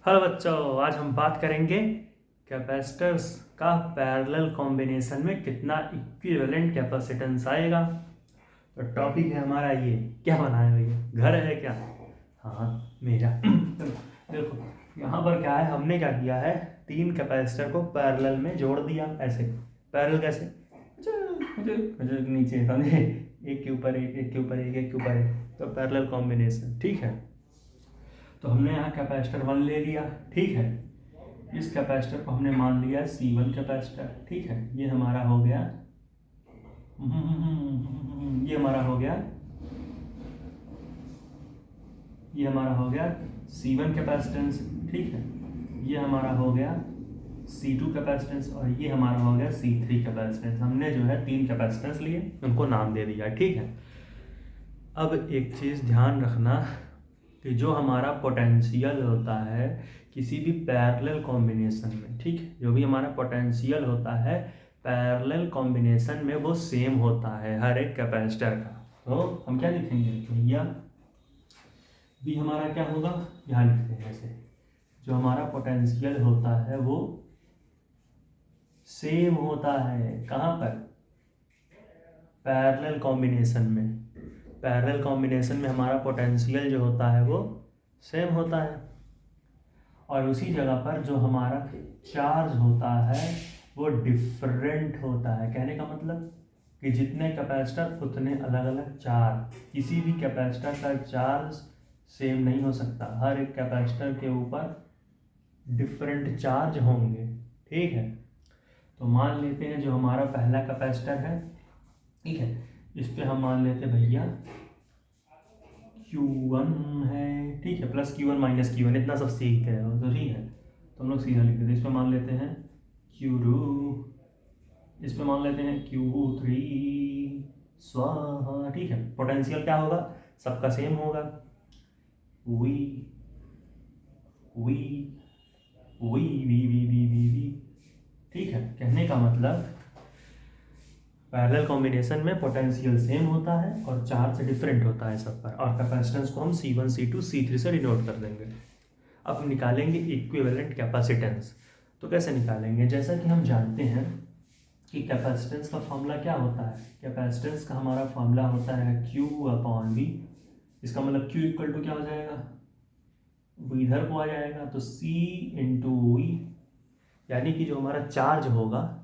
Hello बच्चों, आज हम बात करेंगे कैपेसिटर्स का पैरेलल कॉम्बिनेशन में कितना इक्विवेलेंट कैपेसिटेंस आएगा। तो टॉपिक है हमारा ये। क्या बना है भैया, घर है क्या? हाँ, मेरा। देखो यहाँ पर क्या है, हमने क्या किया है, तीन कैपेसिटर को पैरेलल में जोड़ दिया। ऐसे पैरेलल कैसे, मुझे मुझे नीचे समझे, एक के ऊपर एक, एक के ऊपर एक, एक के ऊपर एक, तो पैरेलल कॉम्बिनेशन। ठीक है, तो हमने यहाँ कैपेसिटर 1 ले लिया। ठीक है, इस कैपेसिटर को हमने मान लिया C1 कैपेसिटर। ठीक है, ये हमारा हो गया, ये हमारा हो गया, ये हमारा हो गया C1 कैपेसिटेंस। ठीक है, ये हमारा हो गया C2 कैपेसिटेंस और ये हमारा हो गया C3 कैपेसिटेंस। हमने जो है तीन कैपेसिटेंस लिए, उनको नाम दे दिया। ठीक है, अब एक चीज़ ध्यान रखना कि जो हमारा पोटेंशियल होता है किसी भी पैरेलल कॉम्बिनेशन में, ठीक है, जो भी हमारा पोटेंशियल होता है पैरेलल कॉम्बिनेशन में वो सेम होता है हर एक कैपेसिटर का। तो हम क्या लिखेंगे भैया, भी हमारा क्या होगा, यहाँ लिखते हैं ऐसे, जो हमारा पोटेंशियल होता है वो सेम होता है कहाँ पर, पैरेलल कॉम्बिनेशन में। पैरेलल कॉम्बिनेशन में हमारा पोटेंशियल जो होता है वो सेम होता है, और उसी जगह पर जो हमारा चार्ज होता है वो डिफरेंट होता है। कहने का मतलब कि जितने कैपेसिटर उतने अलग अलग चार्ज। किसी भी कैपेसिटर का चार्ज सेम नहीं हो सकता, हर एक कैपेसिटर के ऊपर डिफरेंट चार्ज होंगे। ठीक है, तो मान लेते हैं जो हमारा पहला कैपेसिटर है, ठीक है, इस पे हम मान लेते हैं भैया Q1 है। ठीक है, प्लस Q1 माइनस Q1, इतना सब सीखते हैं तो ठीक है, तो हम लोग सीधा लिख देते हैं। इस पे मान लेते हैं Q2, इस पे मान लेते हैं Q3 स्वाहा। ठीक है, पोटेंशियल क्या होगा, सबका सेम होगा, V V V V V V V V. ठीक है, कहने का मतलब पैरेलल कॉम्बिनेशन में पोटेंशियल सेम होता है और चार्ज डिफरेंट होता है सब पर, और कैपेसिटेंस को हम C1 C2 C3 से डिनोट कर देंगे। अब हम निकालेंगे इक्विवेलेंट कैपेसिटेंस। तो कैसे निकालेंगे, जैसा कि हम जानते हैं कि कैपेसिटेंस का फॉर्मूला क्या होता है, कैपेसिटेंस का हमारा फॉर्मूला होता है Q/V। इसका मतलब Q इक्वल टू क्या हो जाएगा, वो इधर को आ जाएगा, तो C/V, यानी कि जो हमारा चार्ज होगा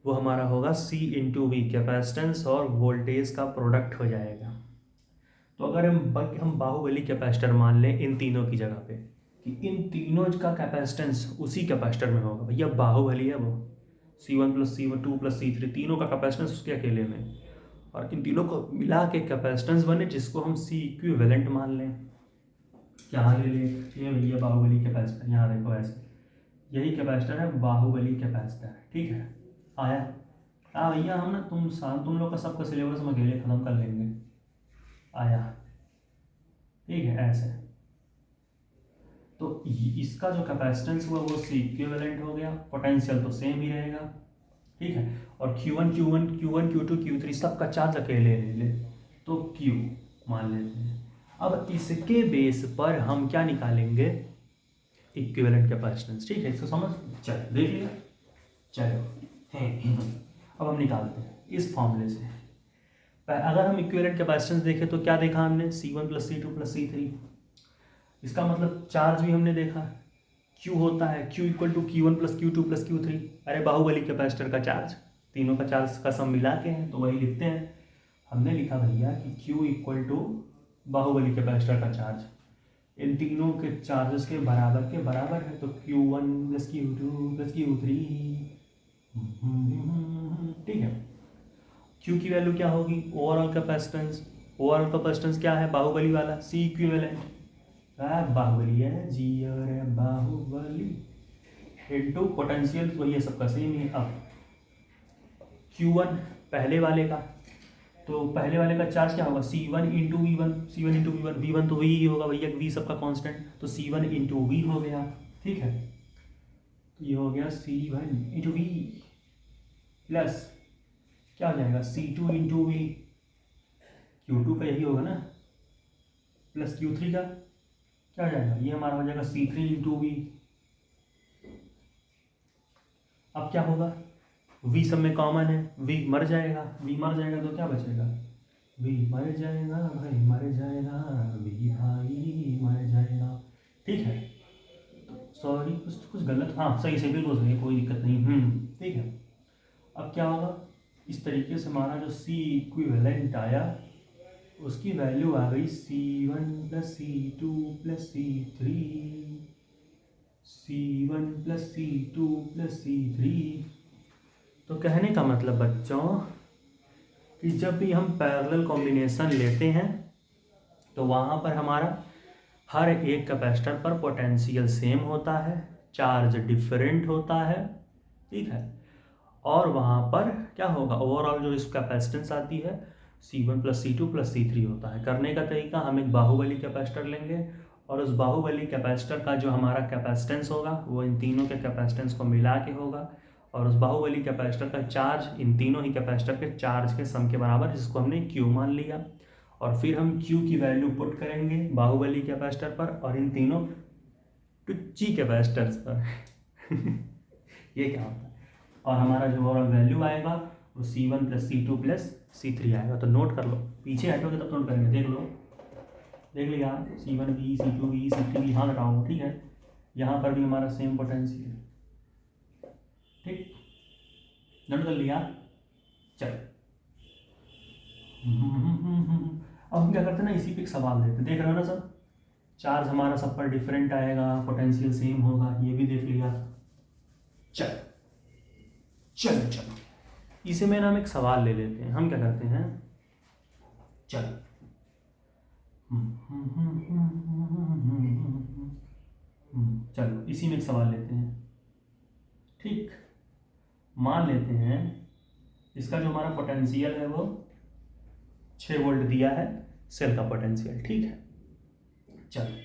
वो हमारा होगा C/V, कैपेसिटेंस और वोल्टेज का प्रोडक्ट हो जाएगा। तो अगर हम बाहुबली कैपेसिटर मान लें इन तीनों की जगह पे, कि इन तीनों का कैपेसिटेंस उसी कैपेसिटर में होगा, भैया बाहुबली है वो, C1 plus C2 plus C3, तीनों का कैपेसिटेंस उसके अकेले में, और इन तीनों को मिला के कैपेसिटेंस बने जिसको हम C इक्विवेलेंट मान लें। क्या ले लें, ये भैया बाहुबली कैपेसिटर, यहाँ देखो ऐसे, यही कैपेसिटर है, बाहुबली कैपेसिटर। ठीक है, आया। हाँ भैया, हम ना तुम लोग का सबका सिलेबस हम अकेले खत्म कर लेंगे। आया, ठीक है, ऐसे। तो इसका जो कैपेसिटेंस हुआ वो C इक्विवेलेंट हो गया, पोटेंशियल तो सेम ही रहेगा। ठीक है, और Q1 Q2 Q3 सबका चार्ज अकेले ले ले, तो Q मान लेते हैं। अब इसके बेस पर हम क्या निकालेंगे, इक्विवेलेंट कैपेसिटेंस। ठीक है, इसको समझ, चलो देख लिया, चलो है। अब हम निकालते हैं इस फॉर्मूले से। अगर हम इक्विवेलेंट कैपेसिटेंस देखें तो क्या देखा हमने, C1 plus C2 plus C3। इसका मतलब चार्ज भी हमने देखा, Q होता है Q equal to Q1 plus Q2 plus Q3। अरे बाहुबली कैपेसिटर का चार्ज, तीनों का चार्ज का सम मिला के हैं, तो वही लिखते हैं। हमने लिखा भैया कि Q equal to Bahubali capacitor का चार्ज इन तीनों के चार्जेस के बराबर है, तो Q1 plus Q2 plus Q3। ठीक है, Q की वैल्यू क्या होगी, ओवरऑल कैपेसिटेंस। ओवरऑल कैपेसिटेंस क्या है, बाहुबली वाला C इक्विवेलेंट, बाहुबली है जी, और बाहुबली इनटू पोटेंशियल, तो ये सबका सेम ही है। अब Q1 पहले वाले का, तो पहले वाले का चार्ज क्या होगा, C1 into V1, C1 into V1, V1 तो वही होगा भैया, वी सबका कांस्टेंट, तो C1 इंटू वी हो गया। ठीक है, तो ये हो गया C1 इंटू वी प्लस क्या हो जाएगा, C2 इंटू वी, Q2 का यही होगा ना, प्लस Q3 का, क्या हो जाएगा, ये हमारा हो जाएगा C3 इंटू वी। अब क्या होगा, V सब में कॉमन है, V मर जाएगा, V मर जाएगा तो क्या बचेगा, V मर जाएगा भाई मर जाएगा, V भाई मर जाएगा। ठीक है, सॉरी कुछ कुछ गलत, हाँ सही से बिल्कुल सही, कोई दिक्कत नहीं। ठीक है, अब क्या होगा, इस तरीके से हमारा जो C इक्विवेलेंट आया उसकी वैल्यू आ गई C1 plus C2 plus C3, C1 plus C2 plus C3। तो कहने का मतलब बच्चों कि जब भी हम पैरेलल कॉम्बिनेशन लेते हैं तो वहाँ पर हमारा हर एक कैपेसिटर पर पोटेंशियल सेम होता है, चार्ज डिफरेंट होता है। ठीक है, और वहाँ पर क्या होगा, ओवरऑल जो इस कैपेसिटेंस आती है C1 plus C2 plus C3 होता है। करने का तरीका, हम एक बाहुबली कैपेसिटर लेंगे और उस बाहुबली कैपेसिटर का जो हमारा कैपेसिटेंस होगा वो इन तीनों के कैपेसिटेंस को मिला के होगा, और उस बाहुबली कैपेसिटर का चार्ज इन तीनों ही कैपेसिटर के चार्ज के सम के बराबर, जिसको हमने Q मान लिया। और फिर हम Q की वैल्यू पुट करेंगे बाहुबली कैपेसिटर पर और इन तीनों टुच्ची कैपेसिटर्स पर ये क्या होता है, और हमारा जो ओवरऑल वैल्यू आएगा वो C1 plus C2 plus C3 आएगा। तो नोट कर लो, पीछे हटोगे तब नोट करेंगे, देख लो, देख लिया, C1V C2V C3V यहाँ लगाओ। ठीक है, यहाँ पर भी हमारा सेम पोटेंशियल, ठीक, नोट कर लिया। चलो अब हम क्या करते हैं ना, इसी पे एक सवाल देते हैं, देख रहे हो ना सब, चार्ज हमारा सब पर डिफरेंट आएगा, पोटेंशियल सेम होगा, ये भी देख लिया। चलो चलो चलो इसी में ना हम एक सवाल ले लेते हैं, हम क्या करते हैं, चलो चलो इसी में एक सवाल लेते हैं। ठीक, मान लेते हैं इसका जो हमारा पोटेंशियल है वो 6 वोल्ट दिया है, सेल का पोटेंशियल। ठीक है, चलो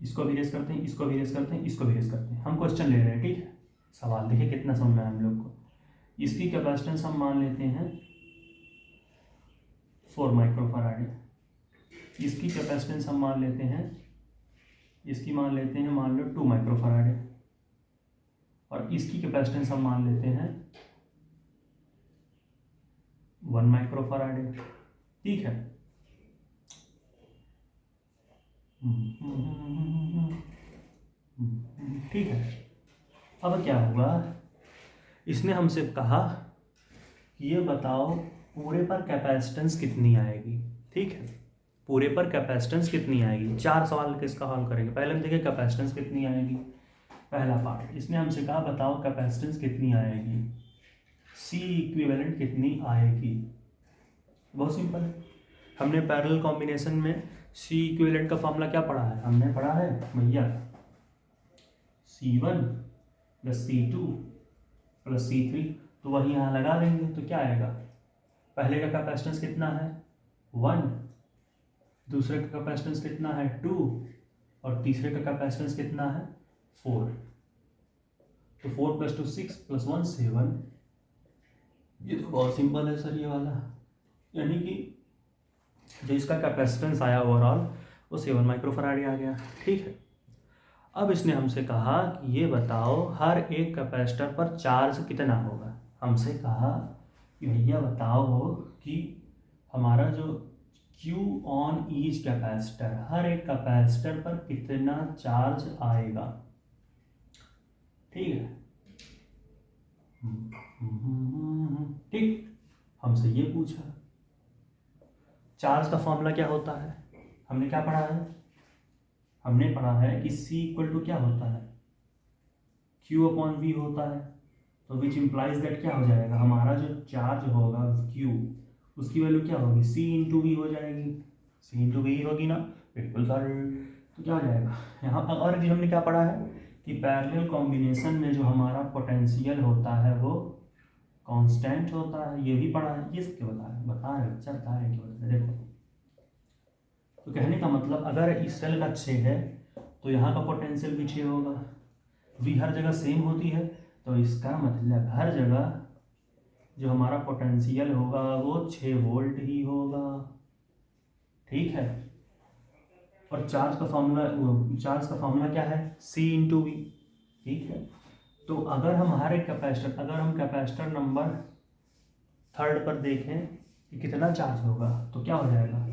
इसको भी रेस करते हैं, इसको भी रेस करते हैं, इसको भी रेस करते हैं। हम क्वेश्चन ले रहे हैं, ठीक है, सवाल देखिए कितना समझ में आया हम लोग को। इसकी कैपेसिटेंस हम मान लेते हैं 4 माइक्रोफैराड, इसकी कैपेसिटेंस हम मान लेते हैं, इसकी मान लेते हैं मान लो 2 माइक्रोफैराड, और इसकी कैपेसिटेंस हम मान लेते हैं 1 माइक्रोफैराड। ठीक है, ठीक है, अब क्या हुआ, इसने हमसे कहा कि ये बताओ पूरे पर कैपेसिटेंस कितनी आएगी। ठीक है, पूरे पर कैपेसिटेंस कितनी आएगी, 4 सवाल किसका हल करेंगे। पहले हम देखें कैपेसिटेंस कितनी आएगी। पहला पार्ट, इसने हमसे कहा बताओ कैपेसिटेंस कितनी आएगी, C इक्विवेलेंट कितनी आएगी। बहुत सिंपल है, हमने पैरेलल कॉम्बिनेशन में C इक्विवेलेंट का फॉर्मूला क्या पढ़ा है, हमने पढ़ा है भैया C1 plus C2 plus C3, तो वही यहाँ लगा देंगे तो क्या आएगा, पहले का कैपेसिटेंस कितना है 1, दूसरे का कैपेसिटेंस कितना है 2, और तीसरे का कैपेसिटेंस कितना है 4। तो 4 प्लस 2 6 प्लस 1 7। ये तो बहुत सिंपल है सर ये वाला, यानी कि जो इसका कैपेसिटेंस आया ओवरऑल वो 7 माइक्रोफैराड आ गया। ठीक है, अब इसने हमसे कहा कि ये बताओ हर एक कैपेसिटर पर चार्ज कितना होगा। हमसे कहा कि भैया बताओ कि हमारा जो Q ऑन ईच कैपेसिटर, हर एक कैपेसिटर पर कितना चार्ज आएगा। ठीक है, ठीक, हमसे ये पूछा। चार्ज का फॉर्मूला क्या होता है, हमने क्या पढ़ा है, हमने पढ़ा है कि C इक्वल टू क्या होता है, Q अपॉन V होता है। तो विच इम्प्लाइज दैट क्या हो जाएगा, हमारा जो चार्ज होगा Q उसकी वैल्यू क्या होगी, C इंटू वी हो जाएगी, C इंटू वी होगी ना, बिल्कुल सर। तो क्या हो जाएगा यहाँ पर, और हमने क्या पढ़ा है कि पैरेलल कॉम्बिनेशन में जो हमारा पोटेंशियल होता है वो कांस्टेंट होता है, ये भी पढ़ा है। ये सबके बता रहे बच्चा, बता रहे क्या बता रहे, देखो। तो कहने का मतलब अगर इस सेल का 6 है तो यहाँ का पोटेंशियल भी 6 होगा, वी हर जगह सेम होती है, तो इसका मतलब हर जगह जो हमारा पोटेंशियल होगा वो 6 वोल्ट ही होगा। ठीक है, और चार्ज का फॉर्मूला क्या है, C/V। ठीक है, तो अगर हम कैपेसिटर नंबर 3 पर देखें कि कितना चार्ज होगा तो क्या हो जाएगा,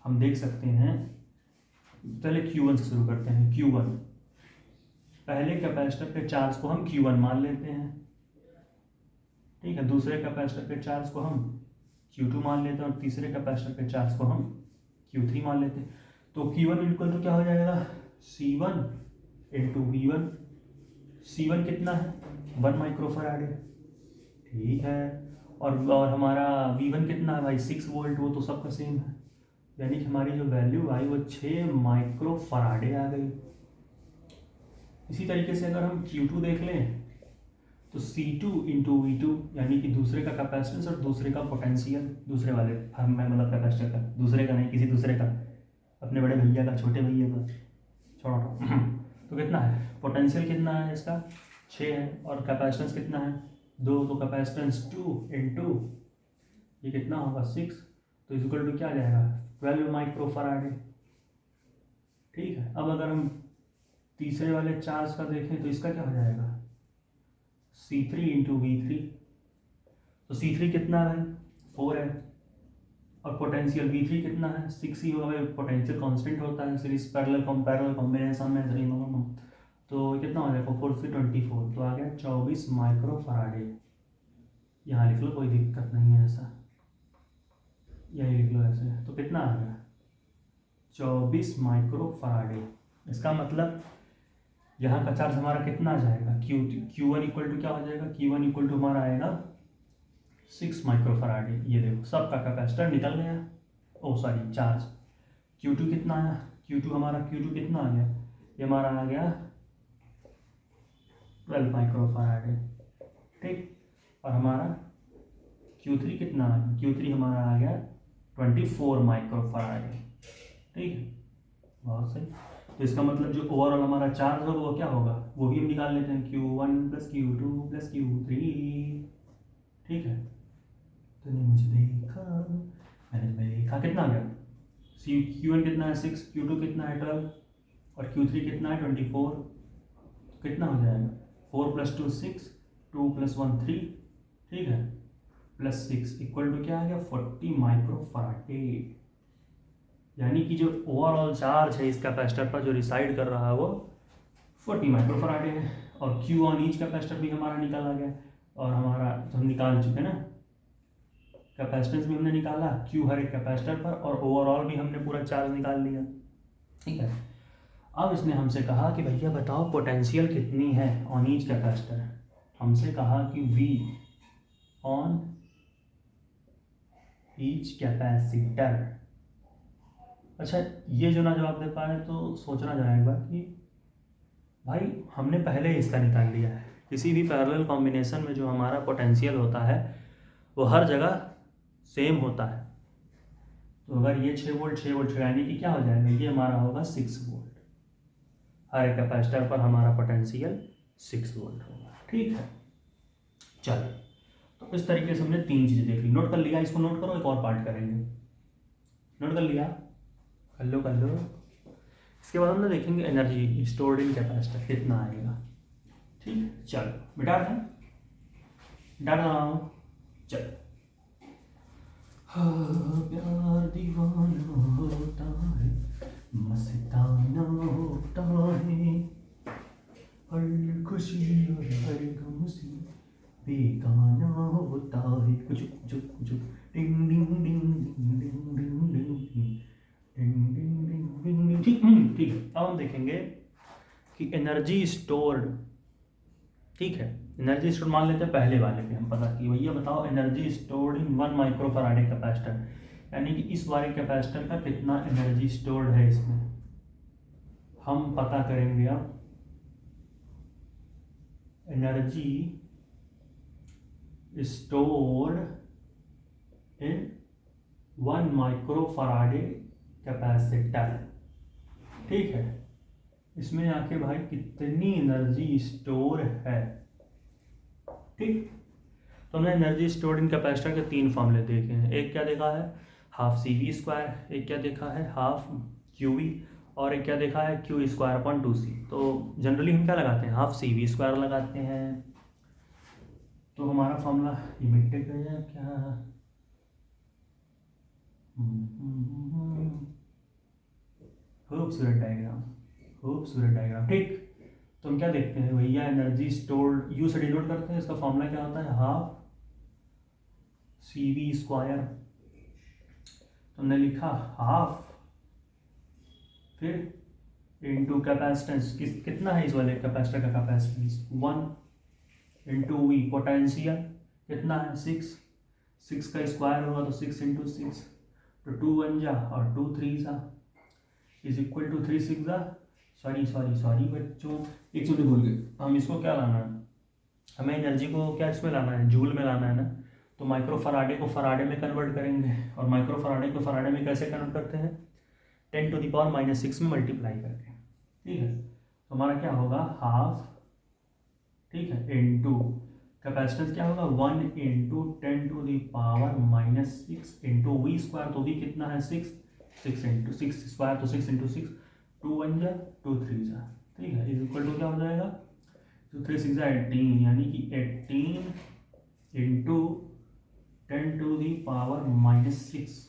हम देख सकते हैं। पहले Q1 से शुरू करते हैं। Q1, पहले कैपेसिटर के चार्ज को हम Q1 मान लेते हैं। ठीक है, दूसरे कैपेसिटर के चार्ज को हम Q2 मान लेते हैं और तीसरे कैपेसिटर के चार्ज को हम Q3 मान लेते हैं। तो Q1 इक्वल टू क्या हो जाएगा, C1 इंटू V1। C1 कितना है, 1 माइक्रोफैराड है। ठीक है, और हमारा V1 कितना है भाई, 6 वोल्ट, वो तो सबका सेम है। यानी कि हमारी जो वैल्यू आई वो 6 माइक्रोफैराडे आ गई। इसी तरीके से अगर हम Q2 देख लें तो C2 इंटू V2, यानी कि दूसरे का कैपेसिटेंस और दूसरे का पोटेंशियल, दूसरे वाले मैं मतलब कैपेसिटर का, दूसरे का नहीं, किसी दूसरे का, अपने बड़े भैया का, छोटे भैया का, छोटा तो कितना है, पोटेंशियल कितना है इसका 6 है, और कैपेसिटेंस कितना है 2, तो कैपेसिटेंस 2 इंटू ये कितना होगा 6, तो इक्वल टू क्या आ जाएगा 12 माइक्रोफैराड। ठीक है, अब अगर हम तीसरे वाले चार्ज का देखें तो इसका क्या हो जाएगा C3 इंटू V3। तो C3 कितना है 4 है, और पोटेंशियल V3 कितना है 6 ही होगा भाई, पोटेंशियल कांस्टेंट होता है सीरीज पैरेलल कॉम्बिनेशन में। तो कितना हो जाएगा 4 से 24, तो आ गया 24 माइक्रोफैराडे। यहाँ लिख लो, कोई दिक्कत नहीं है, ऐसा यही लिख लो ऐसे। तो कितना आ गया 24 माइक्रोफैराडे। इसका मतलब यहाँ का चार्ज हमारा कितना आ जाएगा, Q1 इक्वल टू क्या हो जाएगा, Q1 इक्वल टू हमारा आएगा 6 माइक्रोफैराडे। ये देखो सबका कैपेसिटर निकल गया, चार्ज। Q2 कितना आया, Q2 कितना आ गया, ये हमारा आ गया 12 माइक्रोफैराडे। ठीक, और हमारा Q3 कितना आ गया, Q3 हमारा आ गया 24 माइक्रोफैराडे। ठीक है, बहुत सही। तो इसका मतलब जो ओवरऑल हमारा चार्ज होगा वो क्या होगा, वो भी हम निकाल लेते हैं, Q1 plus Q2 plus Q3। ठीक है, तूने मुझे देखा मैंने तुम्हें देखा, कितना आ गया, Q1 कितना है 6, Q2 कितना है 12 और Q3 कितना है 24। कितना हो जाएगा 4 + 2 6, 2 + 1 3। ठीक है, प्लस 6 इक्वल टू क्या आ गया 40 माइक्रोफैराडे। यानी कि जो ओवरऑल चार्ज है इस कैपेसिटर पर जो रिसाइड कर रहा है वो 40 माइक्रोफैराडे है। और Q ऑन ईच कैपेसिटर भी हमारा निकाला गया, और हमारा तो हम निकाल चुके ना, कैपेसिटेंस भी हमने निकाला Q हर एक कैपेसिटर पर, और ओवरऑल भी हमने पूरा चार्ज निकाल लिया। ठीक है, अब इसने हमसे कहा कि भैया बताओ पोटेंशियल कितनी है ऑन ईच कैपेसिटर। हमसे कहा कि V ऑन ईच कैपेसिटर। अच्छा, ये जो ना जवाब दे पा रहे तो सोचना जाएगा कि भाई हमने पहले ही इसका निकाल लिया है। किसी भी पैरेलल कॉम्बिनेशन में जो हमारा पोटेंशियल होता है वो हर जगह सेम होता है। तो अगर ये 6 वोल्ट यानी कि क्या हो जाएगा, ये हमारा होगा 6 वोल्ट। हर एक कैपेसिटर पर हमारा पोटेंशियल 6 वोल्ट होगा। ठीक है, चलो, तो इस तरीके से हमने 3 चीज़ें देख ली। नोट कर लिया, इसको नोट करो, एक और पार्ट करेंगे। नोट कर लिया, कर लो। इसके बाद हम ना देखेंगे एनर्जी स्टोर्ड इन कैपेसिटर कितना आएगा। ठीक, चलो मिटा रहा हूँ। चलो, प्यार दीवाना होता है, मस्ताना होता है, हर खुशी और हर गम से बेगाना होता है। कुछ डिंग डिंग डिंग डिंग डिंग डिंग डिंग ठीक है, अब हम देखेंगे कि एनर्जी स्टोर्ड। ठीक है, एनर्जी स्टोर्ड मान लेते हैं पहले वाले पे हम पता कि भैया बताओ एनर्जी स्टोर्ड इन 1 माइक्रोफैराडे कैपेसिटर, यानी कि इस वाले कैपेसिटर का कितना एनर्जी स्टोर्ड है इसमें हम पता करेंगे। अब एनर्जी स्टोर्ड इन 1 माइक्रोफैराडे कैपेसिटर। ठीक है, इसमें आके भाई कितनी एनर्जी स्टोर है। ठीक, तो हमने एनर्जी स्टोर्ड इन कैपेसिटर के 3 फॉर्मूले देखे हैं। एक क्या देखा है, ½ CV², एक क्या देखा है ½ QV, और एक क्या देखा है, क्यू स्क्वायर अपॉन 2c। तो जनरली हम क्या लगाते हैं, हाफ सी वी स्क्वायर लगाते हैं। तो हमारा फॉर्मूला ये मिट गया क्या, खूबसूरत डायग्राम, खूबसूरत डायग्राम। ठीक, तो हम क्या देखते हैं भैया, एनर्जी स्टोर्ड यू से डिनोट करते हैं। इसका फॉर्मूला क्या होता है, हाफ सी वी स्क्वायर। तुमने लिखा हाफ, फिर इनटू कैपेसिटेंस, कितना है इस वाले कैपेसिटर का कैपेसिटेंस, 1 इंटू वी, पोटेंशियल कितना है 6, 6 का स्क्वायर होगा तो 6 इंटू 6, तो 2 1 जा और 2 3 जा इज इक्वल टू 3 6 जा, सॉरी बच्चों, एक चीज भूल गए, हम इसको क्या लाना है, हमें एनर्जी को क्या इसमें लाना है, जूल में लाना है ना। तो माइक्रो फराडे को फराडे में कन्वर्ट करेंगे, और माइक्रो फराडे को फराडे में कैसे कन्वर्ट करते हैं, 10⁻⁻6 में मल्टीप्लाई करके। ठीक है, तो हमारा क्या होगा, हाफ, ठीक है, इनटू कैपेसिटेंस क्या होगा, 1 इंटू 10⁻⁻6 इंटू वी स्क्वायर, तो वी कितना है 6, 6 इंटू 6 स्क्वायर तो 6 इंटू 6, 2 1 जा 2 3 जा, ठीक है, इज इक्वल टू क्या हो जाएगा, तो 3 6 जा 18, यानी कि 18 इंटू 10⁻⁻6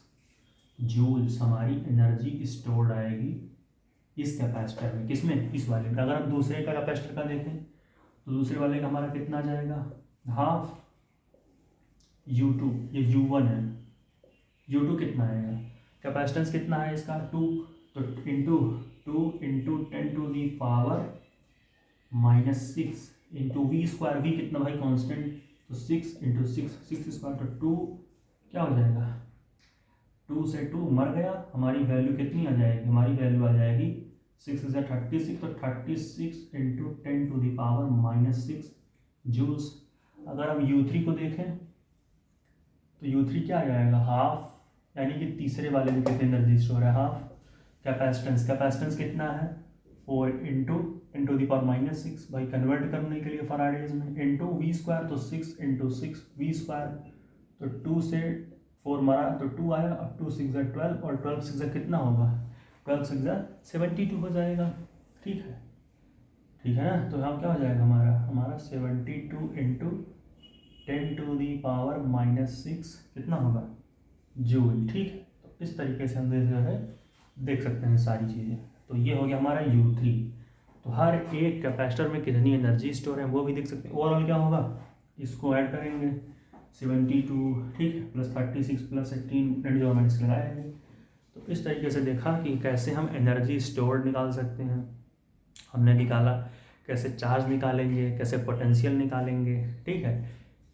जूल्स हमारी एनर्जी स्टोर्ड आएगी इस कैपेसिटर में। किसमें, इस वाले में। अगर हम दूसरे का कैपेसिटर का देखें तो दूसरे वाले का हमारा कितना जाएगा, हाफ U2, ये U1 है, U2 कितना आएगा, कैपेसिटेंस कितना है इसका 2, तो into 2 into 10⁻⁻6 into V square, V कितना भाई कांस्टेंट, तो 6 इंटू 6 स्क्वायर, तो 2 क्या हो जाएगा, 2 से 2 मर गया, हमारी वैल्यू कितनी आ जाएगी, हमारी वैल्यू आ जाएगी 6 से 36, तो 36 इंटू 10⁻⁻6 जूल्स। अगर हम U3 को देखें तो U3 क्या आ जाएगा, हाफ, यानी कि तीसरे वाले में कितनी एनर्जी स्टोर है, हाफ, कैपेसिटेंस कितना है 4 इंटू 10⁻⁻6, भाई कन्वर्ट करने के लिए फराडेज में, इंटू वी स्क्वायर, तो 6 इंटू 6 वी स्क्वायर, तो 2 से 4 मारा तो 2 आया, और 2 6 12, और 12 6 कितना होगा, 12 6 72 हो जाएगा। ठीक है ना, तो यहाँ क्या हो जाएगा हमारा 72 इंटू 10⁻⁻6 कितना होगा, जूल। ठीक है, तो इस तरीके से हम जो है देख सकते हैं सारी चीज़ें। तो ये हो गया हमारा U3। तो हर एक कैपेसिटर में कितनी एनर्जी स्टोर है वो भी देख सकते हैं। ओवरऑल क्या होगा, इसको ऐड करेंगे 72, ठीक है, प्लस 36 प्लस 18 जो हमें लगाएंगे। तो इस तरीके से देखा कि कैसे हम एनर्जी स्टोर निकाल सकते हैं। हमने निकाला, कैसे चार्ज निकालेंगे, कैसे पोटेंशियल निकालेंगे, ठीक है,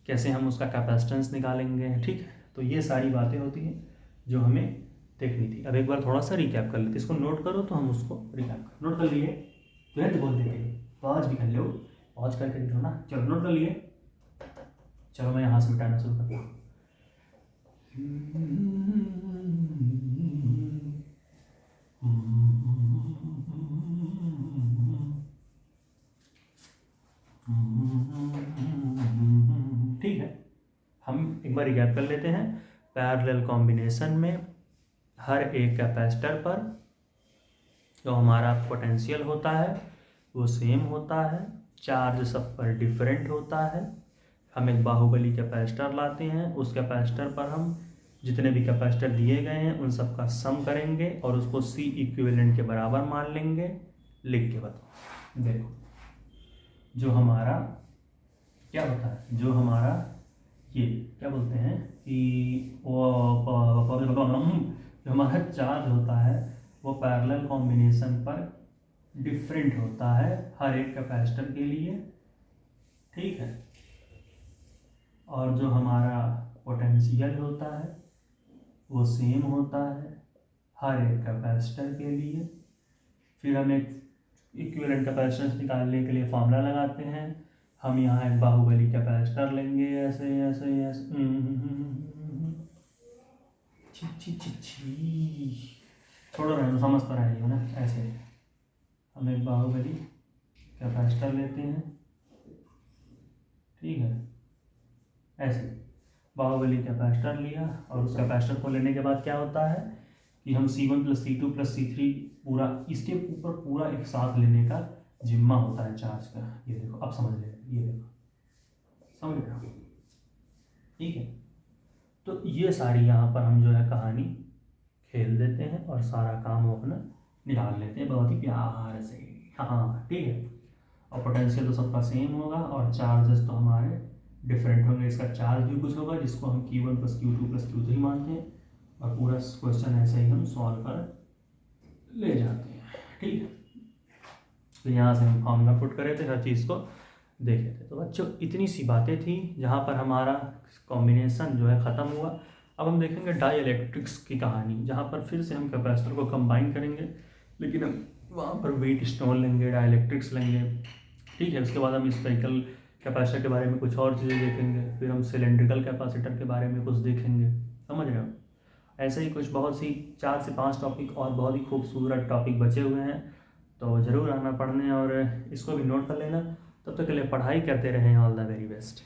कैसे हम उसका कैपेसिटेंस निकालेंगे। ठीक है, तो ये सारी बातें होती हैं जो हमें देखनी थी। अब एक बार थोड़ा सा रिकैप कर लेते, इसको नोट करो तो हम उसको रिकैप कर, नोट कर लिए, तुरंत बोल देते, पॉज भी कर लो, पॉज करके देखो ना, चलो नोट कर लिए। चलो मैं यहाँ से मिटाना शुरू करता हूँ। ठीक है, हम एक बार रिकैप कर लेते हैं। पैरेलल कॉम्बिनेशन में हर एक कैपेसिटर पर जो हमारा पोटेंशियल होता है वो सेम होता है, चार्ज सब पर डिफरेंट होता है। हम एक बाहुबली कैपेसिटर लाते हैं, उस कैपेसिटर पर हम जितने भी कैपेसिटर दिए गए हैं उन सब का सम करेंगे और उसको C इक्विवेलेंट के बराबर मान लेंगे। लिख के बताओ, देखो जो हमारा क्या होता है, जो हमारा ये क्या बोलते हैं कि जो हमारा चार्ज होता है वो पैरेलल कॉम्बिनेशन पर डिफरेंट होता है हर एक कैपेसिटर के लिए। ठीक है, और जो हमारा पोटेंशियल होता है वो सेम होता है हर एक कैपेसिटर के लिए। फिर हम एक इक्विवेलेंट कैपेसिटेंस निकालने के लिए फॉर्मूला लगाते हैं। हम यहाँ एक बाहुबली कैपेसिटर लेंगे, ऐसे ऐसे ऐसे छोड़ो रहने, समझता रहेगा ना। ऐसे हम एक बाहुबली कैपेसिटर लेते हैं, ठीक है, ऐसे बाहुबली कैपेसिटर लिया और उस कैपेसिटर को लेने के बाद क्या होता है कि हम C1 + C2 + C3 पूरा इसके ऊपर पूरा एक साथ लेने का जिम्मा होता है चार्ज का। ये देखो अब समझ लें, ये देखो समझ रहे हो, ठीक है। तो ये सारी यहाँ पर हम जो है कहानी खेल देते हैं और सारा काम वो अपना निकाल लेते हैं बहुत ही प्यार से। हाँ ठीक है। और पोटेंशियल तो सबका सेम होगा और चार्जेस तो हमारे डिफरेंट होंगे। इसका चार्ज भी कुछ होगा जिसको हम Q1 + Q2 + Q3 मानते हैं और पूरा क्वेश्चन ऐसे ही हम सॉल्व कर ले जाते हैं, ठीक है। तो यहाँ से हम फॉर्मूला पुट करे थे, हर चीज़ को देखे थे। तो बच्चों इतनी सी बातें थी जहाँ पर हमारा कॉम्बिनेशन जो है ख़त्म हुआ। अब हम देखेंगे डाई इलेक्ट्रिक्स की कहानी, जहाँ पर फिर से हम कैपेसिटर को कंबाइन करेंगे, लेकिन हम वहाँ पर वेट स्टोन लेंगे, डाई इलेक्ट्रिक्स लेंगे, ठीक है। उसके बाद हम स्फेरिकल कैपेसिटर के बारे में कुछ और चीज़ें देखेंगे, फिर हम सिलेंड्रिकल कैपेसिटर के बारे में कुछ देखेंगे, समझ रहे हो। ऐसे ही कुछ बहुत सी 4 से 5 टॉपिक और बहुत ही खूबसूरत टॉपिक बचे हुए हैं, तो ज़रूर आना पढ़ने और इसको भी नोट कर लेना। तब तक के लिए पढ़ाई करते रहें। All the very best.